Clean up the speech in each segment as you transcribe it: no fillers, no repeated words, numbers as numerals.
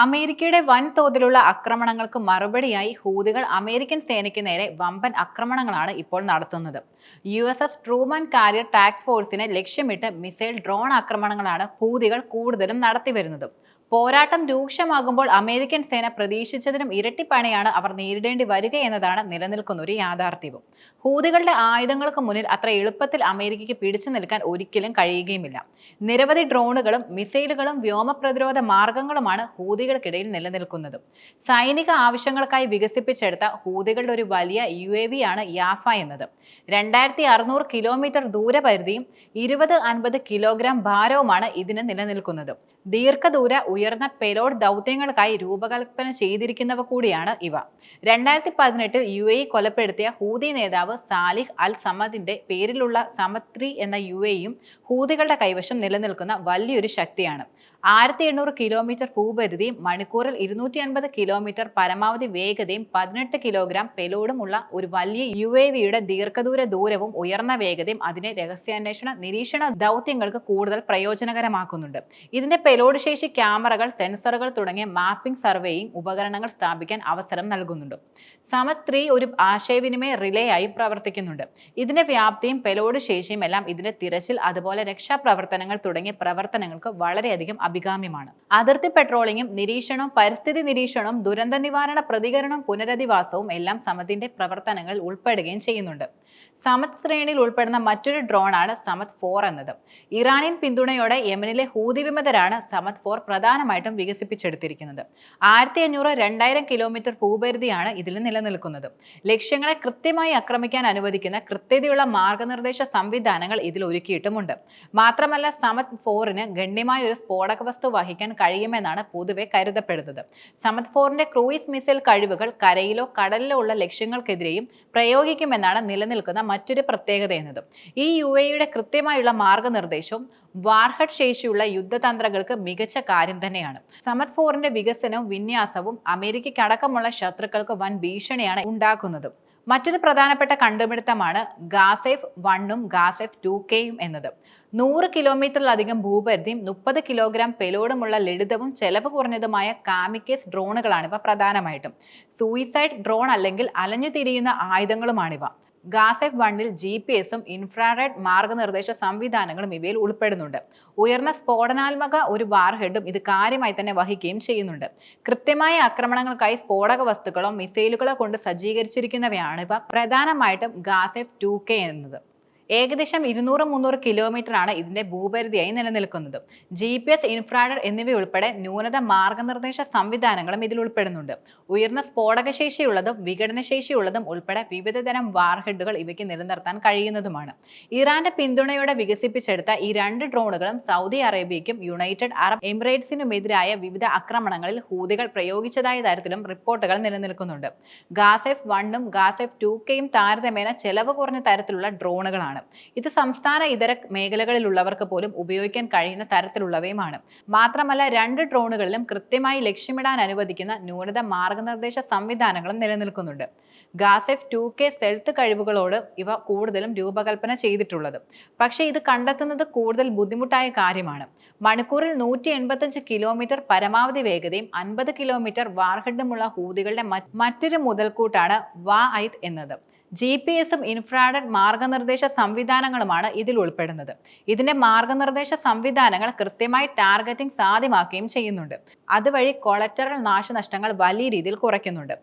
അമേരിക്കയുടെ വൻതോതിലുള്ള ആക്രമണങ്ങൾക്ക് മറുപടിയായി ഹൂതികൾ അമേരിക്കൻ സേനയ്ക്ക് നേരെ വമ്പൻ ആക്രമണങ്ങളാണ് ഇപ്പോൾ നടത്തുന്നത്. USS ട്രൂമാൻ കാരിയർ ടാസ്ക് ഫോഴ്സിനെ ലക്ഷ്യമിട്ട് മിസൈൽ ഡ്രോൺ ആക്രമണങ്ങളാണ് ഹൂതികൾ കൂടുതലും നടത്തിവരുന്നത്. പോരാട്ടം രൂക്ഷമാകുമ്പോൾ അമേരിക്കൻ സേന പ്രതീക്ഷിച്ചതിനും ഇരട്ടിപ്പണിയാണ് അവർ നേരിടേണ്ടി വരിക എന്നതാണ് നിലനിൽക്കുന്ന ഒരു യാഥാർത്ഥ്യവും. ഹൂതികളുടെ ആയുധങ്ങൾക്ക് മുന്നിൽ അത്ര എളുപ്പത്തിൽ അമേരിക്കയ്ക്ക് പിടിച്ചു നിൽക്കാൻ ഒരിക്കലും കഴിയുകയുമില്ല. നിരവധി ഡ്രോണുകളും മിസൈലുകളും വ്യോമ പ്രതിരോധ മാർഗങ്ങളുമാണ് ഹൂതികൾക്കിടയിൽ നിലനിൽക്കുന്നത്. സൈനിക ആവശ്യങ്ങൾക്കായി വികസിപ്പിച്ചെടുത്ത ഹൂതികളുടെ ഒരു വലിയ UAV ആണ് യാഫ എന്നത്. 2600 കിലോമീറ്റർ ദൂരപരിധിയും 20-50 കിലോഗ്രാം ഭാരവുമാണ് ഇതിന് നിലനിൽക്കുന്നത്. ദീർഘദൂര ഉയർന്ന പെലോഡ് ദൗത്യങ്ങൾക്കായി രൂപകൽപ്പന ചെയ്തിരിക്കുന്നവ കൂടിയാണ് ഇവ. 2018 UAE കൊലപ്പെടുത്തിയ ഹൂതി നേതാവ് സാലിഹ് അൽ സമദിന്റെ പേരിലുള്ള സമദ് 3 എന്ന UAEയും ഹൂതികളുടെ കൈവശം നിലനിൽക്കുന്ന വലിയൊരു ശക്തിയാണ്. 1800 കിലോമീറ്റർ ഭൂപരിധിയും മണിക്കൂറിൽ 250 കിലോമീറ്റർ പരമാവധി വേഗതയും 18 കിലോഗ്രാം പെലോഡുമുള്ള ഒരു വലിയ UAVയുടെ ദീർഘദൂര ദൂരവും ഉയർന്ന വേഗതയും അതിനെ രഹസ്യാന്വേഷണ നിരീക്ഷണ ദൗത്യങ്ങൾക്ക് കൂടുതൽ പ്രയോജനകരമാക്കുന്നുണ്ട്. ഇതിന്റെ പെലോഡ് ശേഷി ക്യാമറകൾ, സെൻസറുകൾ തുടങ്ങിയ മാപ്പിംഗ് സർവേയിങ് ഉപകരണങ്ങൾ സ്ഥാപിക്കാൻ അവസരം നൽകുന്നുണ്ട്. സമദ് 3 ഒരു ആശയവിനിമയ റിലേ ആയി പ്രവർത്തിക്കുന്നുണ്ട്. ഇതിന്റെ വ്യാപ്തിയും പെലോഡ് ശേഷിയും എല്ലാം ഇതിന്റെ തിരച്ചിൽ, അതുപോലെ രക്ഷാപ്രവർത്തനങ്ങൾ തുടങ്ങിയ പ്രവർത്തനങ്ങൾക്ക് വളരെയധികം അഭികാമ്യമാണ്. അതിർത്തി പെട്രോളിങ്ങും നിരീക്ഷണവും പരിസ്ഥിതി നിരീക്ഷണവും ദുരന്ത നിവാരണ പ്രതികരണവും പുനരധിവാസവും എല്ലാം സമദിന്റെ പ്രവർത്തനങ്ങളിൽ ഉൾപ്പെടുകയും ചെയ്യുന്നുണ്ട്. സമദ് ശ്രേണിയിൽ ഉൾപ്പെടുന്ന മറ്റൊരു ഡ്രോണാണ് സമദ് 4 എന്നത്. ഇറാനിയൻ പിന്തുണയോടെ യമനിലെ ഹൂതി വിമതരാണ് സമദ് 4 പ്രധാനമായിട്ടും വികസിപ്പിച്ചെടുത്തിരിക്കുന്നത്. 1500-2000 കിലോമീറ്റർ ഭൂപരിധിയാണ് ഇതിൽ നിലനിൽക്കുന്നത്. ലക്ഷ്യങ്ങളെ കൃത്യമായി ആക്രമിക്കാൻ അനുവദിക്കുന്ന കൃത്യതയുള്ള മാർഗനിർദ്ദേശ സംവിധാനങ്ങൾ ഇതിൽ ഒരുക്കിയിട്ടുമുണ്ട്. മാത്രമല്ല സമദ് 4ന് ഗണ്യമായ ഒരു സ്ഫോടക വസ്തു വഹിക്കാൻ കഴിയുമെന്നാണ് പൊതുവെ കരുതപ്പെടുന്നത്. സമദ് 4ന്റെ ക്രൂയിസ് മിസൈൽ കഴിവുകൾ കരയിലോ കടലിലോ ഉള്ള ലക്ഷ്യങ്ങൾക്കെതിരെയും പ്രയോഗിക്കുമെന്നാണ് നിലനിൽക്കുന്ന മറ്റൊരു പ്രത്യേകത എന്നത്. ഈ UAEയുടെ കൃത്യമായുള്ള മാർഗനിർദ്ദേശവും വാർഹഡ് ശേഷിയുള്ള യുദ്ധതന്ത്രങ്ങൾക്ക് മികച്ച കാര്യം തന്നെയാണ്. സമദ് 4ന്റെ വികസനവും വിന്യാസവും അമേരിക്കയ്ക്കടക്കമുള്ള ശത്രുക്കൾക്ക് വൻ ഭീഷണിയാണ് ഉണ്ടാക്കുന്നത്. മറ്റൊരു പ്രധാനപ്പെട്ട കണ്ടുപിടുത്തമാണ് ഗാസേഫ് 1ഉം ഗാസേഫ് 2Kയും എന്നത്. 100 കിലോമീറ്ററിലധികം ഭൂപരിധിയും 30 കിലോഗ്രാം പെലോഡുമുള്ള ലളിതവും ചെലവ് കുറഞ്ഞതുമായ കാമിക്കേസ് ഡ്രോണുകളാണിവ പ്രധാനമായിട്ടും. സൂയിസൈഡ് ഡ്രോൺ അല്ലെങ്കിൽ അലഞ്ഞു തിരിയുന്ന ആയുധങ്ങളുമാണിവ. ഗാസെഫ് 1ൽ GPS-ഉം ഇൻഫ്രാറെഡ് മാർഗനിർദ്ദേശ സംവിധാനങ്ങളും ഇവയിൽ ഉൾപ്പെടുന്നുണ്ട്. ഉയർന്ന സ്ഫോടനാത്മക ഒരു വാർഹെഡും ഇത് കാര്യമായി തന്നെ വഹിക്കുകയും ചെയ്യുന്നുണ്ട്. കൃത്യമായ ആക്രമണങ്ങൾക്കായി സ്ഫോടക വസ്തുക്കളോ മിസൈലുകളോ കൊണ്ട് സജ്ജീകരിച്ചിരിക്കുന്നവയാണ് ഇവ. പ്രധാനമായിട്ടും ഗാസെഫ് 2K എന്നത്. ഏകദേശം 200-300 കിലോമീറ്റർ ആണ് ഇതിന്റെ ഭൂപരിധിയായി നിലനിൽക്കുന്നത്. GPS, ഇൻഫ്രാറെഡ് എന്നിവയുൾപ്പെടെ ന്യൂനത മാർഗനിർദ്ദേശ സംവിധാനങ്ങളും ഇതിൽ ഉൾപ്പെടുന്നുണ്ട്. ഉയർന്ന സ്ഫോടകശേഷിയുള്ളതും വിഘടനശേഷിയുള്ളതും ഉൾപ്പെടെ വിവിധതരം വാർഹെഡുകൾ ഇവയ്ക്ക് നിലനിർത്താൻ കഴിയുന്നതുമാണ്. ഇറാന്റെ പിന്തുണയോടെ വികസിപ്പിച്ചെടുത്ത ഈ 2 ഡ്രോണുകളും സൗദി അറേബ്യയ്ക്കും യുണൈറ്റഡ് അറബ് എമിറേറ്റ്സിനുമെതിരായ വിവിധ ആക്രമണങ്ങളിൽ ഹൂതികൾ പ്രയോഗിച്ചതായ തരത്തിലും റിപ്പോർട്ടുകൾ നിലനിൽക്കുന്നുണ്ട്. ഗാസെഫ് 1ഉം ഗാസെഫ് 2Kയും താരതമ്യേന ചെലവ് കുറഞ്ഞ തരത്തിലുള്ള ഡ്രോണുകളാണ്. ഇത് സംസ്ഥാന ഇതര മേഖലകളിലുള്ളവർക്ക് പോലും ഉപയോഗിക്കാൻ കഴിയുന്ന തരത്തിലുള്ളവയുമാണ്. മാത്രമല്ല 2 ഡ്രോണുകളിലും കൃത്യമായി ലക്ഷ്യമിടാൻ അനുവദിക്കുന്ന ന്യൂനത മാർഗനിർദ്ദേശ സംവിധാനങ്ങളും നിലനിൽക്കുന്നുണ്ട്. ഗാസെഫ് 2K സെൽത്ത് കഴിവുകളോട് ഇവ കൂടുതലും രൂപകൽപ്പന ചെയ്തിട്ടുള്ളത്. പക്ഷേ ഇത് കണ്ടെത്തുന്നത് കൂടുതൽ ബുദ്ധിമുട്ടായ കാര്യമാണ്. മണിക്കൂറിൽ 185 കിലോമീറ്റർ പരമാവധി വേഗതയും 50 കിലോമീറ്റർ വാർഹെഡുമുള്ള ഹൂതികളുടെ മറ്റൊരു മുതൽക്കൂട്ടാണ് വാഐദ് എന്നത്. GPS-ഉം ഇൻഫ്രാറെഡ് മാർഗനിർദ്ദേശ സംവിധാനങ്ങളുമാണ് ഇതിൽ ഉൾപ്പെടുന്നത്. ഇതിന്റെ മാർഗനിർദ്ദേശ സംവിധാനങ്ങൾ കൃത്യമായി ടാർഗറ്റിംഗ് സാധ്യമാക്കുകയും ചെയ്യുന്നുണ്ട്. അതുവഴി കൊളറ്ററൽ നാശനഷ്ടങ്ങൾ വലിയ രീതിയിൽ കുറയ്ക്കുന്നുണ്ട്.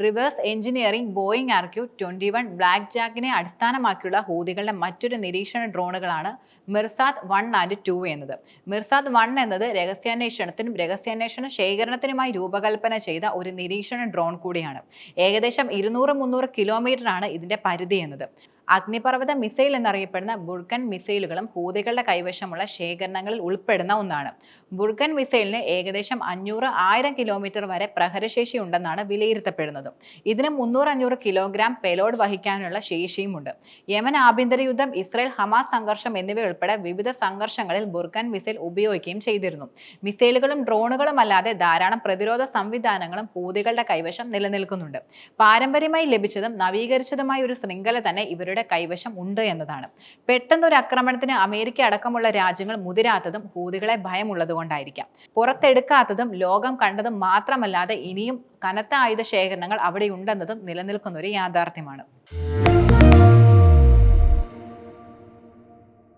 Reverse engineering Boeing RQ-21 black ജാക്കിനെ അടിസ്ഥാനമാക്കിയുള്ള ഹൂതികളുടെ മറ്റൊരു നിരീക്ഷണ ഡ്രോണുകളാണ് മിർസാദ് 1 and 2 എന്നത്. മിർസാദ് 1 എന്നത് രഹസ്യാന്വേഷണത്തിനും രഹസ്യാന്വേഷണ ശേഖരണത്തിനുമായി രൂപകൽപ്പന ചെയ്ത ഒരു നിരീക്ഷണ ഡ്രോൺ കൂടിയാണ്. ഏകദേശം 200-300 കിലോമീറ്റർ ആണ് ഇതിന്റെ പരിധി എന്നത്. അഗ്നിപർവ്വത മിസൈൽ എന്നറിയപ്പെടുന്ന ബുർക്കൻ മിസൈലുകളും ഹൂതികളുടെ കൈവശമുള്ള ശേഖരണങ്ങളിൽ ഉൾപ്പെടുന്ന ഒന്നാണ്. ബുർക്കൻ മിസൈലിന് ഏകദേശം 500-1000 കിലോമീറ്റർ വരെ പ്രഹരശേഷി ഉണ്ടെന്നാണ് വിലയിരുത്തപ്പെടുന്നത്. ഇതിന് 300-500 കിലോഗ്രാം പെലോഡ് വഹിക്കാനുള്ള ശേഷിയുമുണ്ട്. യമൻ ആഭ്യന്തര യുദ്ധം, ഇസ്രായേൽ ഹമാസ് സംഘർഷം എന്നിവയുൾപ്പെടെ വിവിധ സംഘർഷങ്ങളിൽ ബുർക്കൻ മിസൈൽ ഉപയോഗിക്കുകയും ചെയ്തിരുന്നു. മിസൈലുകളും ഡ്രോണുകളും അല്ലാതെ ധാരാളം പ്രതിരോധ സംവിധാനങ്ങളും ഹൂതികളുടെ കൈവശം നിലനിൽക്കുന്നുണ്ട്. പാരമ്പര്യമായി ലഭിച്ചതും നവീകരിച്ചതുമായ ഒരു ശൃംഖല തന്നെ ഇവരുടെ അവരുടെ കൈവശം ഉണ്ട് എന്നതാണ്. പെട്ടെന്നൊരു ആക്രമണത്തിന് അമേരിക്ക അടക്കമുള്ള രാജ്യങ്ങൾ മുതിരാത്തതും ഹൂതികളെ ഭയമുള്ളതുകൊണ്ടായിരിക്കാം. പുറത്തെടുക്കാത്തതും ലോകം കണ്ടതും മാത്രമല്ലാതെ ഇനിയും കനത്ത ആയുധ ശേഖരണങ്ങൾ അവിടെയുണ്ടെന്നതും നിലനിൽക്കുന്ന ഒരു യാഥാർത്ഥ്യമാണ്.